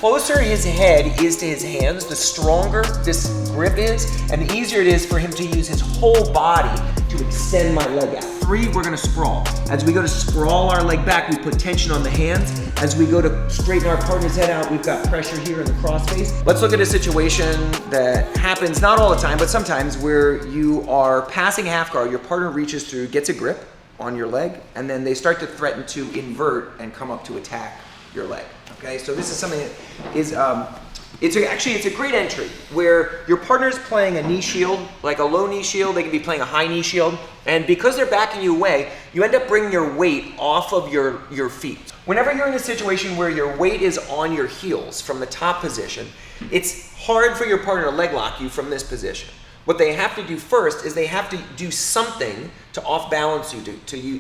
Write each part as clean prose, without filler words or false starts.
Closer his head is to his hands, the stronger this grip is, and the easier it is for him to use his whole body to extend my leg out. 3, we're gonna sprawl. As we go to sprawl our leg back, we put tension on the hands. As we go to straighten our partner's head out, we've got pressure here in the crossface. Let's look at a situation that happens not all the time, but sometimes, where you are passing half guard, your partner reaches through, gets a grip on your leg, and then they start to threaten to invert and come up to attack your leg. Okay, so this is something that is, it's a great entry where your partner's playing a knee shield, like a low knee shield. They can be playing a high knee shield, and because they're backing you away, you end up bringing your weight off of your feet. Whenever you're in a situation where your weight is on your heels from the top position, it's hard for your partner to leg lock you from this position. What they have to do first is they have to do something to off balance you.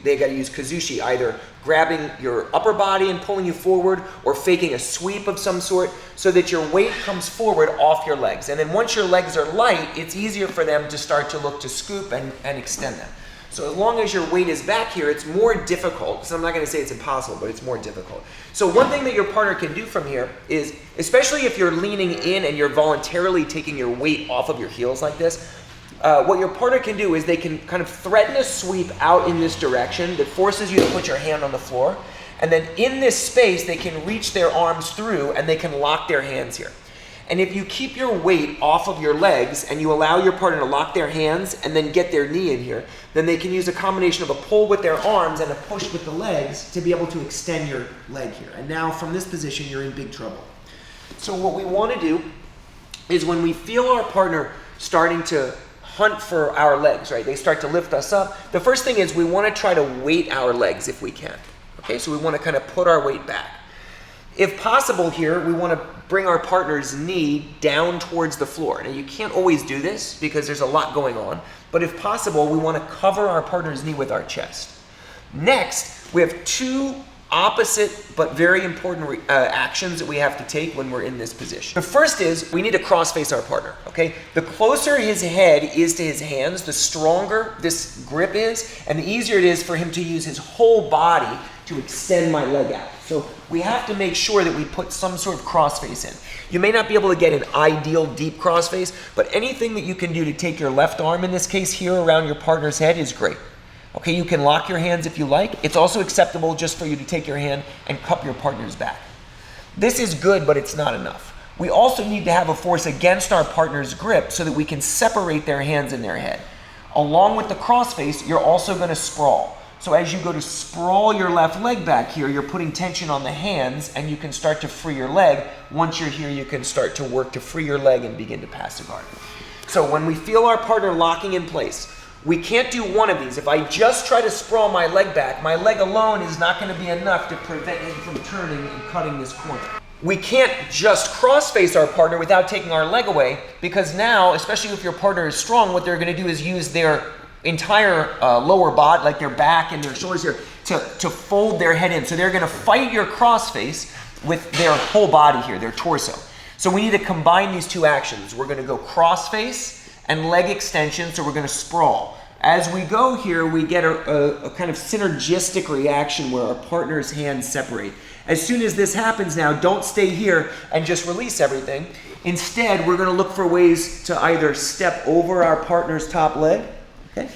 They got to use kazushi, either grabbing your upper body and pulling you forward, or faking a sweep of some sort, so that your weight comes forward off your legs. And then once your legs are light, it's easier for them to start to look to scoop and extend them. So as long as your weight is back here, it's more difficult. So I'm not going to say it's impossible, but it's more difficult. So one thing that your partner can do from here is, especially if you're leaning in and you're voluntarily taking your weight off of your heels like this, what your partner can do is they can kind of threaten a sweep out in this direction that forces you to put your hand on the floor. And then in this space, they can reach their arms through and they can lock their hands here. And if you keep your weight off of your legs and you allow your partner to lock their hands and then get their knee in here, then they can use a combination of a pull with their arms and a push with the legs to be able to extend your leg here. And now from this position, you're in big trouble. So what we want to do is, when we feel our partner starting to hunt for our legs, right? They start to lift us up. The first thing is we want to try to weight our legs if we can. Okay, so we want to kind of put our weight back. If possible here, we want to bring our partner's knee down towards the floor. Now you can't always do this because there's a lot going on, but if possible, we want to cover our partner's knee with our chest. Next, we have 2 opposite but very important actions that we have to take when we're in this position. The first is we need to cross-face our partner, okay? The closer his head is to his hands, the stronger this grip is, and the easier it is for him to use his whole body to extend my leg out. So we have to make sure that we put some sort of crossface in. You may not be able to get an ideal deep crossface, but anything that you can do to take your left arm, in this case here, around your partner's head is great. Okay, you can lock your hands if you like. It's also acceptable just for you to take your hand and cup your partner's back. This is good, but it's not enough. We also need to have a force against our partner's grip so that we can separate their hands and their head. Along with the crossface, you're also going to sprawl. So as you go to sprawl your left leg back here, you're putting tension on the hands and you can start to free your leg. Once you're here, you can start to work to free your leg and begin to pass a guard. So when we feel our partner locking in place, we can't do one of these. If I just try to sprawl my leg back, my leg alone is not going to be enough to prevent him from turning and cutting this corner. We can't just cross-face our partner without taking our leg away, because now, especially if your partner is strong, what they're going to do is use their entire lower body, like their back and their shoulders here, to fold their head in. So they're going to fight your crossface with their whole body here, their torso. So we need to combine these 2 actions. We're going to go crossface and leg extension, so we're going to sprawl. As we go here, we get a kind of synergistic reaction where our partner's hands separate. As soon as this happens now, don't stay here and just release everything. Instead, we're going to look for ways to either step over our partner's top leg, okay?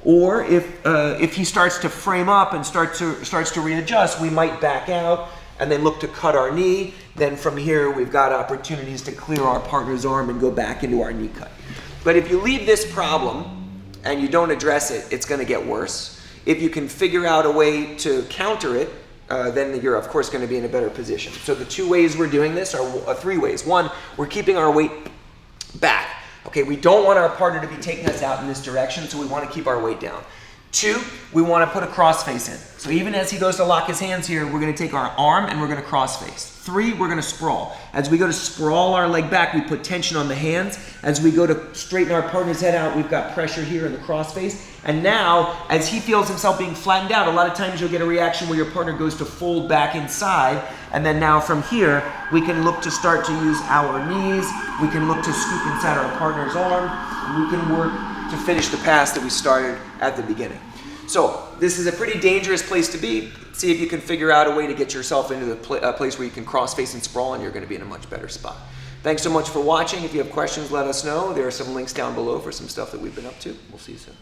Or if he starts to frame up and starts to readjust, we might back out and then look to cut our knee. Then from here, we've got opportunities to clear our partner's arm and go back into our knee cut. But if you leave this problem and you don't address it, it's going to get worse. If you can figure out a way to counter it, then you're of course going to be in a better position. So the 2 ways we're doing this are 3 ways. 1, we're keeping our weight back. Okay, we don't want our partner to be taking us out in this direction, so we want to keep our weight down. 2, we want to put a crossface in. So even as he goes to lock his hands here, we're going to take our arm and we're going to crossface. 3, we're going to sprawl. As we go to sprawl our leg back, we put tension on the hands. As we go to straighten our partner's head out, we've got pressure here in the crossface. And now, as he feels himself being flattened out, a lot of times you'll get a reaction where your partner goes to fold back inside. And then now from here, we can look to start to use our knees. We can look to scoop inside our partner's arm. And we can work to finish the pass that we started at the beginning. So this is a pretty dangerous place to be. see if you can figure out a way to get yourself into the place where you can crossface and sprawl, and you're going to be in a much better spot. Thanks so much for watching. If you have questions, let us know. There are some links down below for some stuff that we've been up to. We'll see you soon.